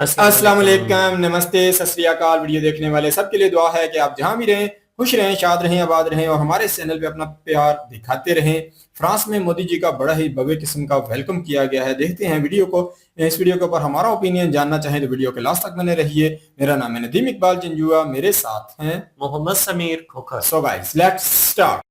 अस्सलाम वालेकुम, नमस्ते, सत श्री अकाल। वीडियो देखने वाले सबके लिए दुआ है कि आप जहां भी रहें खुश रहें, शाद रहें, आबाद रहें और हमारे इस चैनल पे अपना प्यार दिखाते रहें। फ्रांस में मोदी जी का बड़ा ही भव्य किस्म का वेलकम किया गया है। देखते हैं वीडियो को। इस वीडियो के ऊपर हमारा ओपिनियन जानना चाहें तो वीडियो के लास्ट तक बने रहिए। मेरा नाम है नदीम इकबाल जंजुआ, मेरे साथ हैं Mohammad Sameer Khokhar. So guys let's start.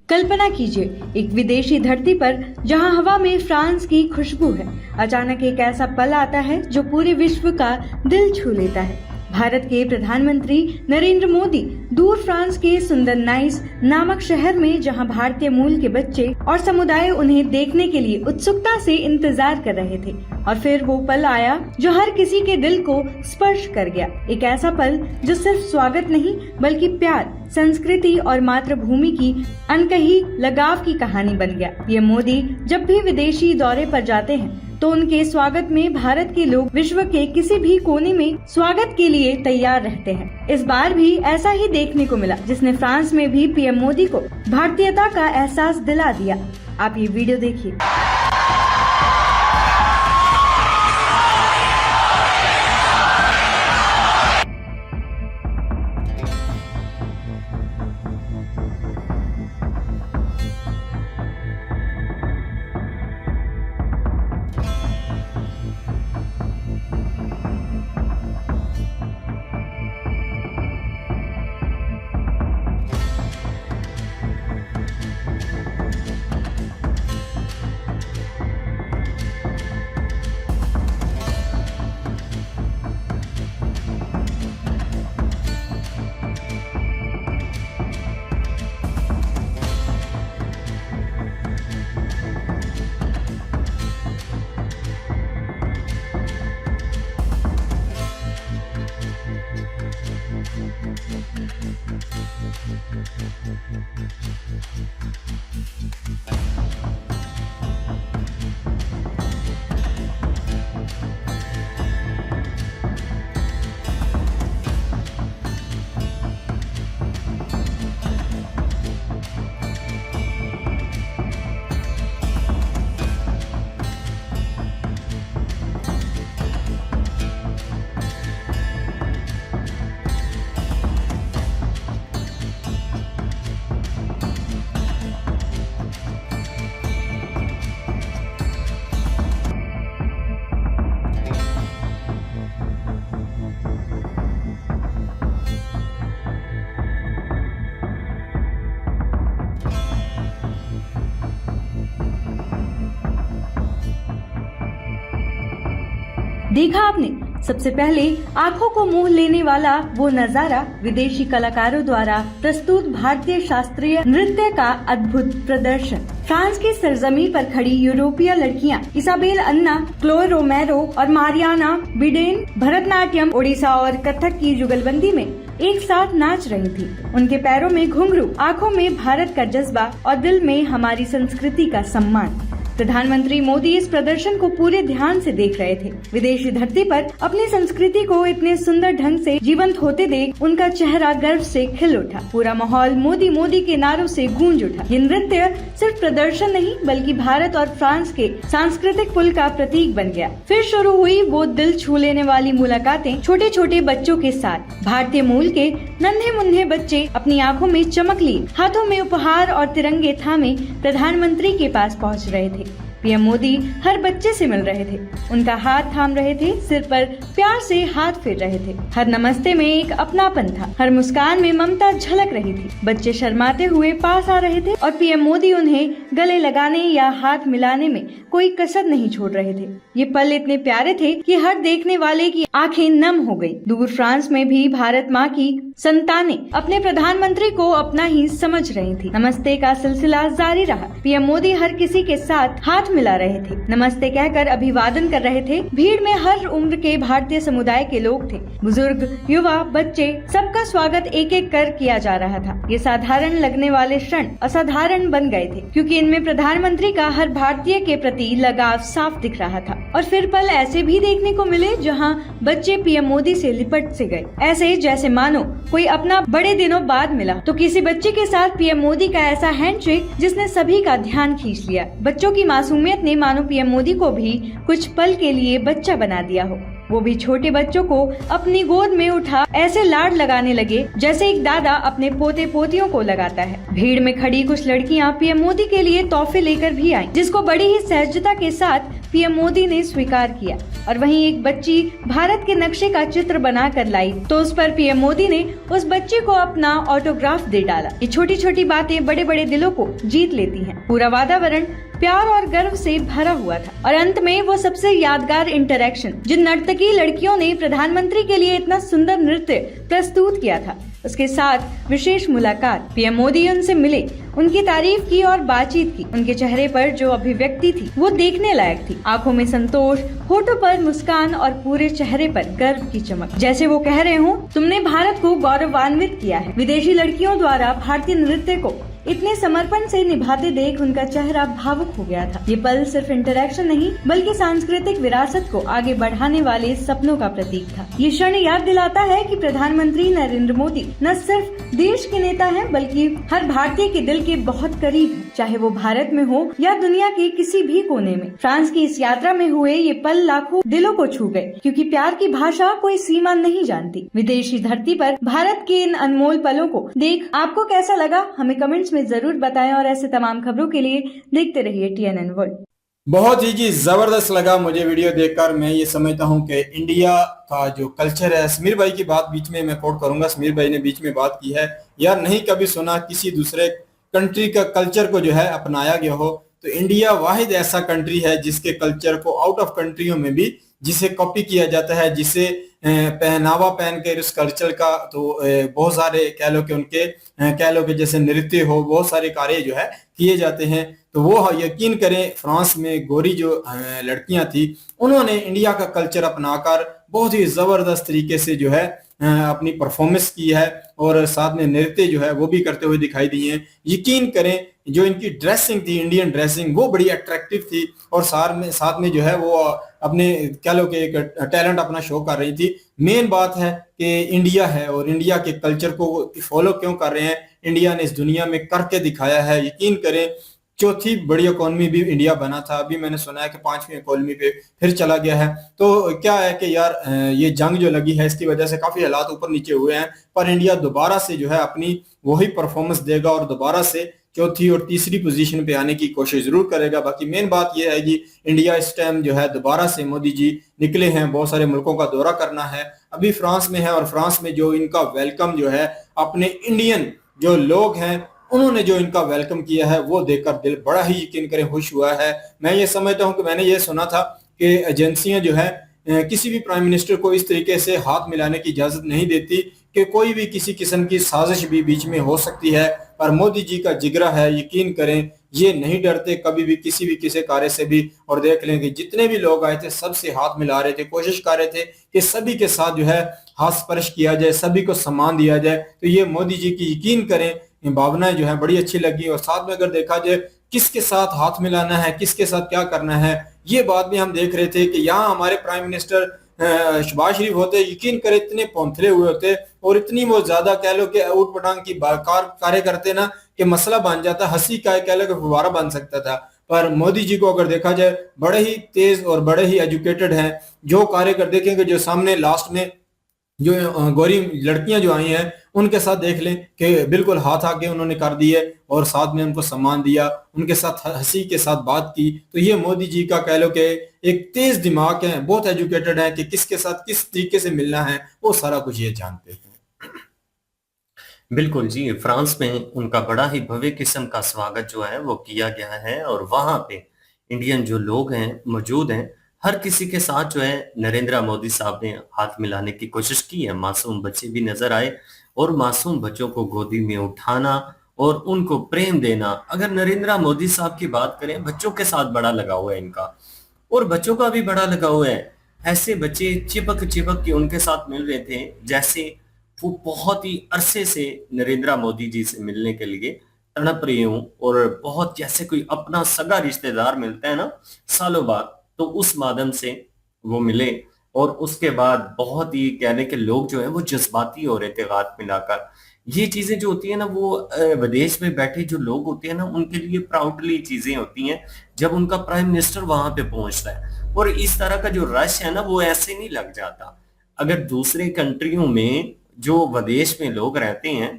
कल्पना कीजिए एक विदेशी धरती पर जहां हवा में फ्रांस की खुशबू है। अचानक एक ऐसा पल आता है जो पूरे विश्व का दिल छू लेता है। भारत के प्रधानमंत्री नरेंद्र मोदी दूर फ्रांस के सुंदर नाइस नामक शहर में, जहां भारतीय मूल के बच्चे और समुदाय उन्हें देखने के लिए उत्सुकता से इंतजार कर रहे थे। और फिर वो पल आया जो हर किसी के दिल को स्पर्श कर गया। एक ऐसा पल जो सिर्फ स्वागत नहीं बल्कि प्यार, संस्कृति और मातृभूमि की अनकही लगाव की कहानी बन गया। पीएम मोदी जब भी विदेशी दौरे पर जाते हैं तो उनके स्वागत में भारत के लोग विश्व के किसी भी कोने में स्वागत के लिए तैयार रहते हैं। इस बार भी ऐसा ही देखने को मिला, जिसने फ्रांस में भी पीएम मोदी को भारतीयता का एहसास दिला दिया। आप ये वीडियो देखिए। देखा आपने, सबसे पहले आंखों को मोह लेने वाला वो नजारा विदेशी कलाकारों द्वारा प्रस्तुत भारतीय शास्त्रीय नृत्य का अद्भुत प्रदर्शन। फ्रांस की सरजमी पर खड़ी यूरोपीय लड़कियां इसाबेल अन्ना, क्लोए रोमेरो और मारियाना बिडेन भरतनाट्यम, ओडिशा और कथक की जुगलबंदी में एक साथ नाच रही थी। उनके पैरों में घुंघरू, आंखों में भारत का जज्बा और दिल में हमारी संस्कृति का सम्मान। प्रधानमंत्री मोदी इस प्रदर्शन को पूरे ध्यान से देख रहे थे। विदेशी धरती पर अपनी संस्कृति को इतने सुंदर ढंग से जीवंत होते देख उनका चेहरा गर्व से खिल उठा। पूरा माहौल मोदी मोदी के नारों से गूंज उठा। ये नृत्य सिर्फ प्रदर्शन नहीं बल्कि भारत और फ्रांस के सांस्कृतिक पुल का प्रतीक बन गया। फिर शुरू हुई वो दिल छू लेने वाली मुलाकातें छोटे छोटे बच्चों के साथ। भारतीय मूल के नन्हे मुन्ने बच्चे अपनी आंखों में चमक लिए, हाथों में उपहार और तिरंगे थामे प्रधानमंत्री के पास पहुंच रहे थे। पीएम मोदी हर बच्चे से मिल रहे थे, उनका हाथ थाम रहे थे, सिर पर प्यार से हाथ फेर रहे थे। हर नमस्ते में एक अपनापन था, हर मुस्कान में ममता झलक रही थी। बच्चे शर्माते हुए पास आ रहे थे और पीएम मोदी उन्हें गले लगाने या हाथ मिलाने में कोई कसर नहीं छोड़ रहे थे। ये पल इतने प्यारे थे कि हर देखने वाले की आंखें नम हो गयी। दूर फ्रांस में भी भारत माँ की संतानें अपने प्रधानमंत्री को अपना ही समझ रही थी। नमस्ते का सिलसिला जारी रहा। पीएम मोदी हर किसी के साथ हाथ हाथ मिला रहे थे, नमस्ते कहकर अभिवादन कर रहे थे। भीड़ में हर उम्र के भारतीय समुदाय के लोग थे, बुजुर्ग, युवा, बच्चे, सबका स्वागत एक एक कर किया जा रहा था। ये साधारण लगने वाले क्षण असाधारण बन गए थे, क्योंकि इनमें प्रधानमंत्री का हर भारतीय के प्रति लगाव साफ दिख रहा था। और फिर पल ऐसे भी देखने को मिले जहां बच्चे पीएम मोदी से लिपट से गए, ऐसे जैसे मानो कोई अपना बड़े दिनों बाद मिला। तो किसी बच्चे के साथ पीएम मोदी का ऐसा हैंडशेक जिसने सभी का ध्यान खींच लिया। बच्चों की मासूमियत ने मानो पीएम मोदी को भी कुछ पल के लिए बच्चा बना दिया हो। वो भी छोटे बच्चों को अपनी गोद में उठा ऐसे लाड लगाने लगे जैसे एक दादा अपने पोते पोतियों को लगाता है। भीड़ में खड़ी कुछ लड़कियां पीएम मोदी के लिए तोहफे लेकर भी आईं, जिसको बड़ी ही सहजता के साथ पीएम मोदी ने स्वीकार किया। और वहीं एक बच्ची भारत के नक्शे का चित्र बनाकर लाई, तो उस पर पीएम मोदी ने उस बच्ची को अपना ऑटोग्राफ दे डाला। ये छोटी छोटी बातें बड़े बड़े दिलों को जीत लेती हैं। पूरा वातावरण प्यार और गर्व से भरा हुआ था। और अंत में वो सबसे यादगार इंटरैक्शन, जिन नर्तकी लड़कियों ने प्रधानमंत्री के लिए इतना सुंदर नृत्य प्रस्तुत किया था, उसके साथ विशेष मुलाकात। पीएम मोदी उनसे मिले, उनकी तारीफ की और बातचीत की। उनके चेहरे पर जो अभिव्यक्ति थी वो देखने लायक थी। आंखों में संतोष, होठों पर मुस्कान और पूरे चेहरे पर गर्व की चमक, जैसे वो कह रहे हो तुमने भारत को गौरवान्वित किया है। विदेशी लड़कियों द्वारा भारतीय नृत्य को इतने समर्पण से निभाते देख उनका चेहरा भावुक हो गया था। ये पल सिर्फ इंटरैक्शन नहीं बल्कि सांस्कृतिक विरासत को आगे बढ़ाने वाले सपनों का प्रतीक था। ये क्षण याद दिलाता है कि प्रधानमंत्री नरेंद्र मोदी न सिर्फ देश के नेता हैं बल्कि हर भारतीय के दिल के बहुत करीब हैं, चाहे वो भारत में हो या दुनिया के किसी भी कोने में। फ्रांस की इस यात्रा में हुए ये पल लाखों दिलों को छू गए, क्योंकि प्यार की भाषा कोई सीमा नहीं जानती। विदेशी धरती पर भारत के इन अनमोल पलों को देख आपको कैसा लगा, हमें कमेंट्स में जरूर बताएं। और ऐसे तमाम खबरों के लिए देखते रहिए TNN वर्ल्ड। बहुत ही जबरदस्त लगा मुझे वीडियो देखकर। मैं ये समझता हूँ कि इंडिया का जो कल्चर है, समीर भाई की बात बीच में मैं कोट करूंगा, समीर भाई ने बीच में बात की है, यार नहीं कभी सुना किसी दूसरे कंट्री का कल्चर को जो है अपनाया गया हो। तो इंडिया वाहिद ऐसा कंट्री है जिसके कल्चर को आउट ऑफ कंट्रियों में भी जिसे कॉपी किया जाता है, जिसे पहनावा पहन के उस कल्चर का तो बहुत सारे कह लो कि जैसे नृत्य हो, बहुत सारे कार्य जो है किए जाते हैं। तो वो यकीन करें फ्रांस में गोरी जो लड़कियां थी उन्होंने इंडिया का कल्चर अपनाकर बहुत ही जबरदस्त तरीके से जो है अपनी परफॉर्मेंस की है और साथ में नृत्य जो है वो भी करते हुए दिखाई दिए हैं। यकीन करें जो इनकी ड्रेसिंग थी, इंडियन ड्रेसिंग, वो बड़ी अट्रैक्टिव थी और साथ में जो है वो अपने कह लो कि एक टैलेंट अपना शो कर रही थी। मेन बात है कि इंडिया है और इंडिया के कल्चर को फॉलो क्यों कर रहे हैं, इंडिया ने इस दुनिया में करके दिखाया है। यकीन करें चौथी बड़ी इकोनॉमी भी इंडिया बना था, अभी मैंने सुना है कि 5वीं इकोनॉमी पे फिर चला गया है। तो क्या है कि यार ये जंग जो लगी है इसकी वजह से काफी हालात ऊपर नीचे हुए हैं, पर इंडिया दोबारा से जो है अपनी वही परफॉर्मेंस देगा और दोबारा से चौथी और तीसरी पोजीशन पे आने की कोशिश जरूर करेगा। बाकी मेन बात यह है कि इंडिया इस टाइम जो है दोबारा से मोदी जी निकले हैं, बहुत सारे मुल्कों का दौरा करना है, अभी फ्रांस में है और फ्रांस में जो इनका वेलकम जो है अपने इंडियन जो लोग हैं उन्होंने जो इनका वेलकम किया है वो देखकर दिल बड़ा ही यकीन करें खुश हुआ है। मैं ये समझता हूं कि मैंने ये सुना था कि एजेंसियां जो है किसी भी प्राइम मिनिस्टर को इस तरीके से हाथ मिलाने की इजाजत नहीं देती कि कोई भी किसी किस्म की साजिश भी बीच में हो सकती है, पर मोदी जी का जिगरा है, यकीन करें ये नहीं डरते कभी भी किसी कार्य से भी। और देख लें कि जितने भी लोग आए थे सबसे हाथ मिला रहे थे, कोशिश कर रहे थे कि सभी के साथ जो है हाथ स्पर्श किया जाए, सभी को सम्मान दिया जाए। तो ये मोदी जी की यकीन करें भावनाएं जो है बड़ी अच्छी लगी। और साथ में अगर देखा जाए किसके साथ हाथ मिलाना है, किसके साथ क्या करना है, ये बात भी हम देख रहे थे कि यहाँ हमारे प्राइम मिनिस्टर शहबाज शरीफ होते, यकीन करें इतने पौंथले हुए होते और इतनी वो ज्यादा कह लो कि ऊट पटांग की कार्य करते ना कि मसला बन जाता, हंसी का कह लो कि फुवारा बन सकता था। पर मोदी जी को अगर देखा जाए बड़े ही तेज और बड़े ही एजुकेटेड हैं, जो कार्य कर देखेंगे जो सामने लास्ट में जो गोरी लड़कियां जो आई हैं उनके साथ देख लें कि बिल्कुल हाथ आगे उन्होंने कर दिए और साथ में उनको सम्मान दिया, उनके साथ हंसी के साथ बात की। तो ये मोदी जी का कह लो कि एक तेज दिमाग है, बहुत एजुकेटेड है कि किसके साथ किस तरीके से मिलना है, वो सारा कुछ ये जानते हैं। बिल्कुल जी, फ्रांस में उनका बड़ा ही भव्य किस्म का स्वागत जो है वो किया गया है और वहां पे इंडियन जो लोग हैं मौजूद हैं, हर किसी के साथ जो है नरेंद्र मोदी साहब ने हाथ मिलाने की कोशिश की है। मासूम बच्चे भी नजर आए और मासूम बच्चों को गोदी में उठाना और उनको प्रेम देना। अगर नरेंद्र मोदी साहब की बात करें, बच्चों के साथ बड़ा लगाव है इनका, और बच्चों का भी बड़ा लगाव है। ऐसे बच्चे चिपक चिपक के उनके साथ मिल रहे थे जैसे वो बहुत ही अरसे से नरेंद्र मोदी जी से मिलने के लिए तड़प रहे हूं, और बहुत जैसे कोई अपना सगा रिश्तेदार मिलता है ना सालों बाद, तो उस माध्यम से वो मिले। और उसके बाद बहुत ही कहने के लोग जो है वो जज्बाती हो रहे थे हाथ मिलाकर। ये चीजें जो होती है ना, वो विदेश में बैठे जो लोग होते हैं ना, उनके लिए प्राउडली चीजें होती हैं जब उनका प्राइम मिनिस्टर वहां पे पहुंचता है। और इस तरह का जो रश है ना, वो ऐसे नहीं लग जाता। अगर दूसरे कंट्रियों में जो विदेश में लोग रहते हैं,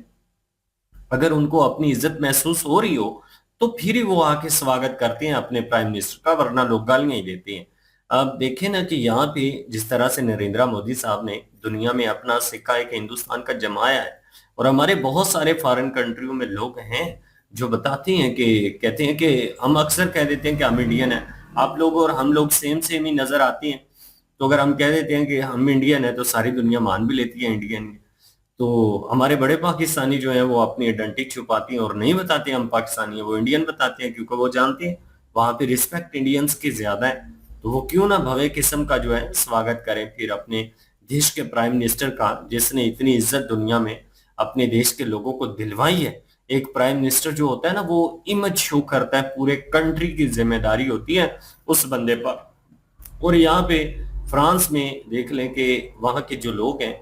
अगर उनको अपनी इज्जत महसूस हो रही हो, तो फिर ही वो आके स्वागत करते हैं अपने प्राइम मिनिस्टर का, वरना लोग गालियां ही देते हैं। अब देखें ना कि यहाँ पे जिस तरह से नरेंद्र मोदी साहब ने दुनिया में अपना सिक्का एक हिंदुस्तान का जमाया है, और हमारे बहुत सारे फॉरेन कंट्रियों में लोग हैं जो बताते हैं कि कहते हैं कि हम अक्सर कह देते हैं कि हम इंडियन है, आप लोग और हम लोग सेम सेम ही नजर आते हैं। तो अगर हम कह देते हैं कि हम इंडियन है, तो सारी दुनिया मान भी लेती है इंडियन। तो हमारे बड़े पाकिस्तानी जो है वो अपनी आइडेंटिटी छुपाती हैं और नहीं बताते हम पाकिस्तानी है, वो इंडियन बताते हैं, क्योंकि वो जानते हैं वहां पे रिस्पेक्ट इंडियंस की ज्यादा है। तो वो क्यों ना भव्य किस्म का जो है स्वागत करें फिर अपने देश के प्राइम मिनिस्टर का, जिसने इतनी इज्जत दुनिया में अपने देश के लोगों को दिलवाई है। एक प्राइम मिनिस्टर जो होता है ना, वो इमेज शो करता है, पूरे कंट्री की जिम्मेदारी होती है उस बंदे पर। और यहाँ पे फ्रांस में देख लें कि वहां के जो लोग हैं,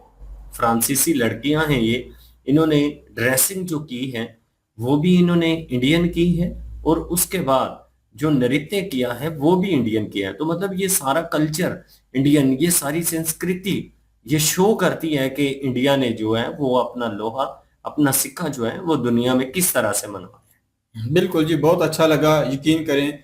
फ्रांसीसी लड़कियां हैं, ये इन्होंने ड्रेसिंग जो की है वो भी इन्होंने इंडियन की है, और उसके बाद जो नृत्य किया है वो भी इंडियन किया है। तो मतलब ये सारा कल्चर इंडियन, ये सारी संस्कृति ये शो करती है कि इंडिया ने जो है वो अपना लोहा, अपना सिक्का जो है वो दुनिया में किस तरह से मनवाया। बिल्कुल जी, बहुत अच्छा लगा। यकीन करें,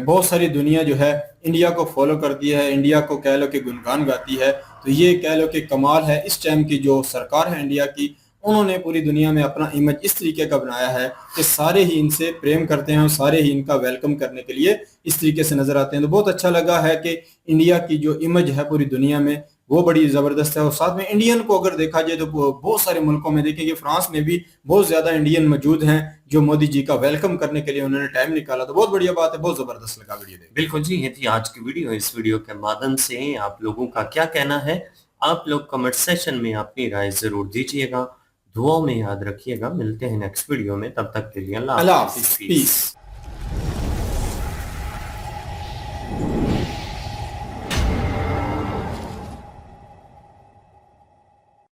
बहुत सारी दुनिया जो है इंडिया को फॉलो करती है, इंडिया को कह लो कि गुणगान गाती है। तो ये कह लो कि कमाल है इस टाइम की जो सरकार है इंडिया की, उन्होंने पूरी दुनिया में अपना इमेज इस तरीके का बनाया है कि सारे ही इनसे प्रेम करते हैं और सारे ही इनका वेलकम करने के लिए इस तरीके से नजर आते हैं। तो बहुत अच्छा लगा है कि इंडिया की जो इमेज है पूरी दुनिया में वो बड़ी जबरदस्त है। और साथ में इंडियन को अगर देखा जाए तो बहुत सारे मुल्कों में देखेंगे, फ्रांस में भी बहुत ज्यादा इंडियन मौजूद हैं जो मोदी जी का वेलकम करने के लिए उन्होंने टाइम निकाला। तो बहुत बढ़िया बात है, बहुत जबरदस्त लगा वीडियो देख। बिल्कुल जी, ये थी आज की वीडियो। इस वीडियो के माध्यम से आप लोगों का क्या कहना है, आप लोग कमेंट सेशन में अपनी राय जरूर दीजिएगा। दुआओं में याद रखिएगा। मिलते हैं नेक्स्ट वीडियो में, तब तक के लिए अल्लाह अल्लाह हाफिज। हाफिज, पीस।